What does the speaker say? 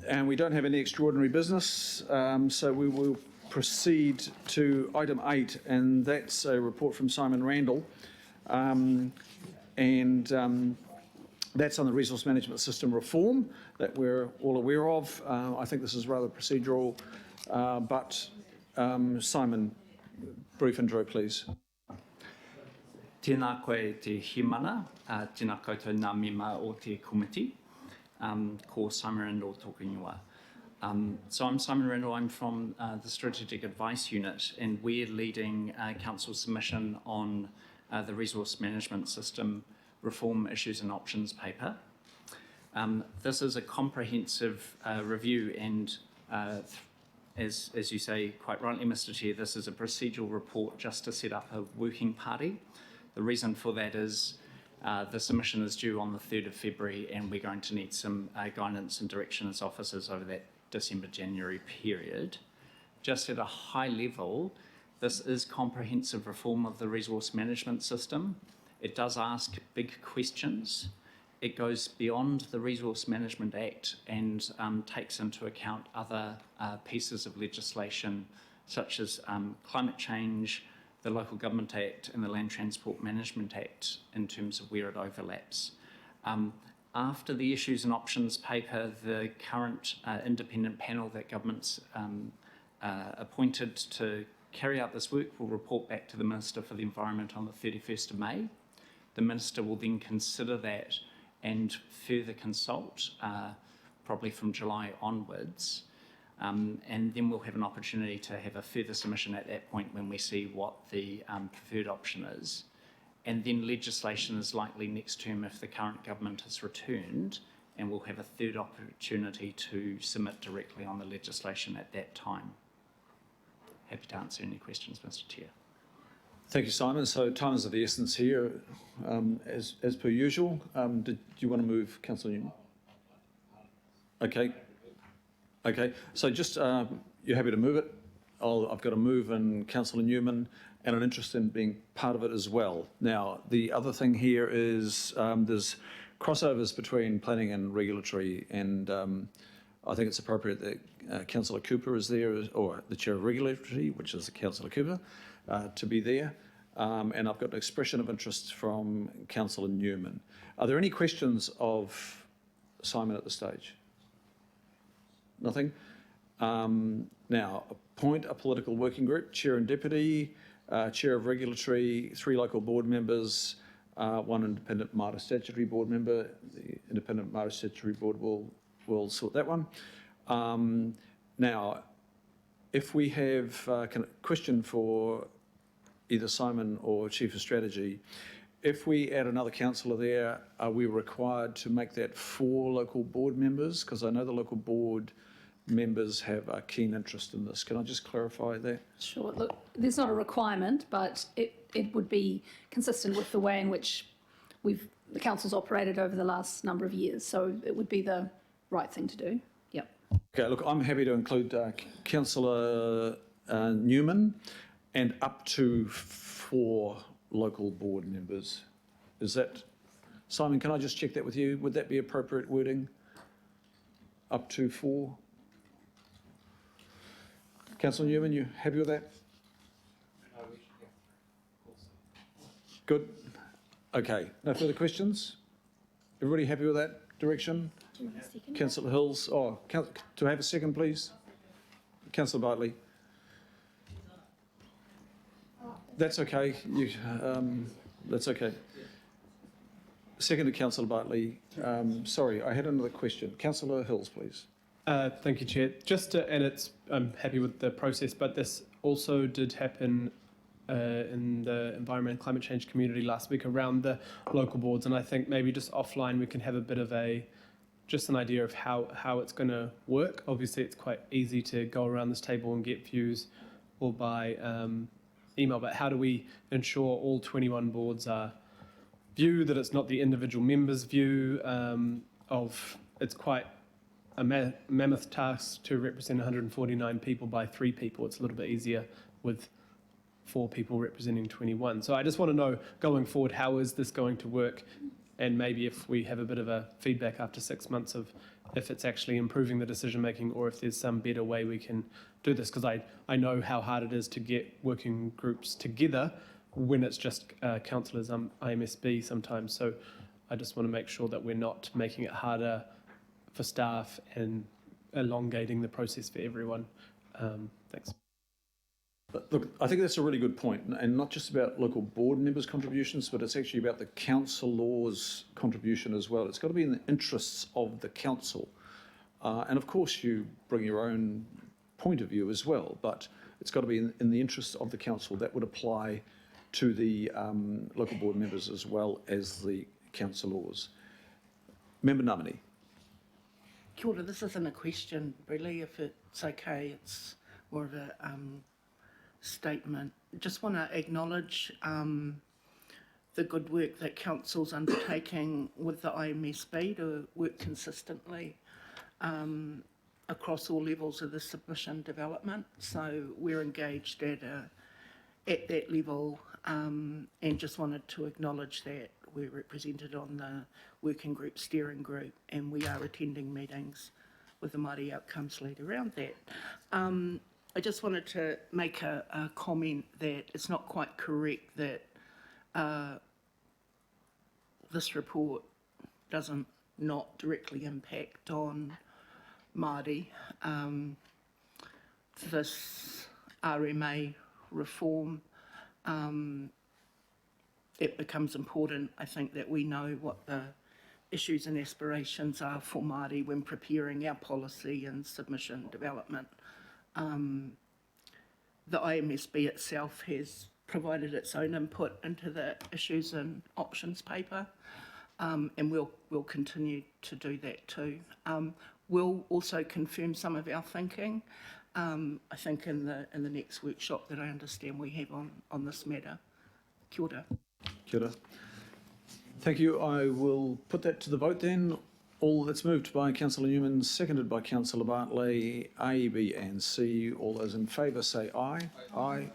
And we don't have any extraordinary business, so we will proceed to item 8, and that's a report from Simon Randall. That's on the resource management system reform that we're all aware of. I think this is rather procedural, but Simon, brief intro, please. Tēnā koe te himana, tēnā koutou ngā mema o te komiti. Ko Simon Randall tōku ingoa. So I'm Simon Randall, I'm from the Strategic Advice Unit, and we're leading Council's submission on the Resource Management System Reform Issues and Options paper. This is a comprehensive review, and as you say quite rightly, Mr. Chair, this is a procedural report just to set up a working party. The reason for that is the submission is due on the 3rd of February, and we're going to need some guidance and direction as officers over that December-January period. Just at a high level, this is comprehensive reform of the resource management system. It does ask big questions. It goes beyond the Resource Management Act and takes into account other pieces of legislation such as climate change, the Local Government Act and the Land Transport Management Act in terms of where it overlaps. After the Issues and Options paper, the current independent panel that government's appointed to carry out this work will report back to the Minister for the Environment on the 31st of May. The Minister will then consider that and further consult, probably from July onwards. And then we'll have an opportunity to have a further submission at that point when we see what the preferred option is. And then legislation is likely next term if the current government is returned, and we'll have a third opportunity to submit directly on the legislation at that time. Happy to answer any questions, Mr. Chair. Thank you, Simon. So time is of the essence here, as per usual. Do you want to move, Councillor Newman? Okay. So just, you're happy to move it? I've got a move in Councillor Newman and an interest in being part of it as well. Now, the other thing here is there's crossovers between planning and regulatory, and I think it's appropriate that Councillor Cooper is there, or the Chair of Regulatory, which is Councillor Cooper, to be there. And I've got an expression of interest from Councillor Newman. Are there any questions of Simon at this stage? Nothing? Now, appoint a political working group, Chair and Deputy, Chair of Regulatory, 3 local board members, 1 independent Māori statutory board member. The independent Māori statutory board will sort that one. Now, if we have a question for either Simon or Chief of Strategy, if we add another councillor there, are we required to make that 4 local board members? Because I know the local board members have a keen interest in this. Can I just clarify that? Sure. Look, there's not a requirement, but it would be consistent with the way in which the council's operated over the last number of years. So it would be the right thing to do. Yep. Okay, look, I'm happy to include Councillor Newman and up to 4 local board members. Is that, Simon, can I just check that with you? Would that be appropriate wording? Up to 4? Councillor Newman, you happy with that? Good. Okay, no further questions? Everybody happy with that direction? Councillor Hills, to have a second, please. Councillor Bartley. That's okay. That's okay. Second to Councillor Bartley. Sorry, I had another question. Councillor Hills, please. Thank you, Chair. I'm happy with the process, but this also did happen in the environment and climate change community last week around the local boards, and I think maybe just offline we can have a bit of just an idea of how it's going to work. Obviously, it's quite easy to go around this table and get views or by email, but how do we ensure all 21 boards are view that it's not the individual members' view of it's quite a mammoth task to represent 149 people by 3 people. It's a little bit easier with 4 people representing 21. So I just want to know, going forward, how is this going to work? And maybe if we have a bit of a feedback after 6 months of if it's actually improving the decision making or if there's some better way we can do this, because I know how hard it is to get working groups together when it's just councillors IMSB sometimes. So I just want to make sure that we're not making it harder for staff and elongating the process for everyone. Thanks. But look, I think that's a really good point, and not just about local board members' contributions, but it's actually about the councillors' contribution as well. It's got to be in the interests of the council. And of course, you bring your own point of view as well, but it's got to be in the interests of the council. That would apply to the local board members as well as the councillors. Member Namani. Kia ora, this isn't a question really, if it's okay, it's more of a statement. Just want to acknowledge the good work that Council's undertaking with the IMSB to work consistently across all levels of the submission development. So we're engaged at that level, and just wanted to acknowledge that we're represented on the working group, steering group, and we are attending meetings with the Māori Outcomes Lead around that. I just wanted to make a comment that it's not quite correct that this report doesn't not directly impact on Māori. This RMA reform, it becomes important, I think, that we know what the issues and aspirations are for Māori when preparing our policy and submission development. The IMSB itself has provided its own input into the issues and options paper, and we'll continue to do that too. We'll also confirm some of our thinking, I think in the next workshop that I understand we have on this matter. Kia ora. Kia ora. Thank you. I will put that to the vote then. All that's moved by Councillor Newman, seconded by Councillor Bartley, A, B and C. All those in favour say aye. Aye.